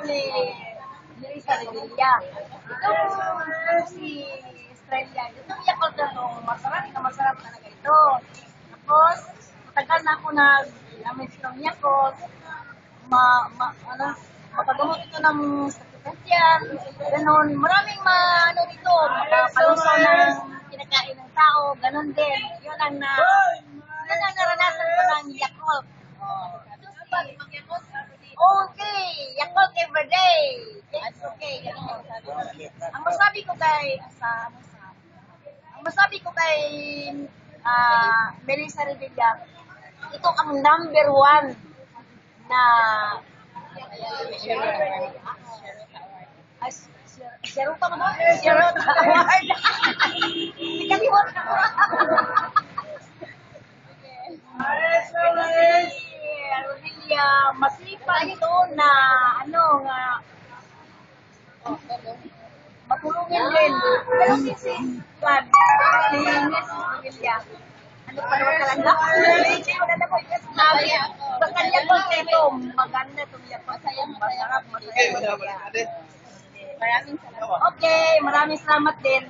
ni Melissa Revilla. Itong si Estrella, itong Yakult na to, masarap talaga ito. Tapos, matagal na ako nag-amin ng Yakult. Mapagamot ito ng sakit yan. Ganon, maraming dito, makapalusaw ng kinakain ng tao, ganon din. Yun ang naranasan ko ng Yakult. Okay, Yakult everyday. It's okay. Ang masabi ko kay Melissa Revilla, ito ang number 1 na Sharuta mo ba? Sharuta Award. Ikalimot na ko. Revilla, masipag ito na matulungin din. Pero si Miss Revilla, ano pa naman talaga? Sa kanya po ito, maganda itong Yakult. Masarap, masaya. Maraming salamat. Okay, maraming salamat din.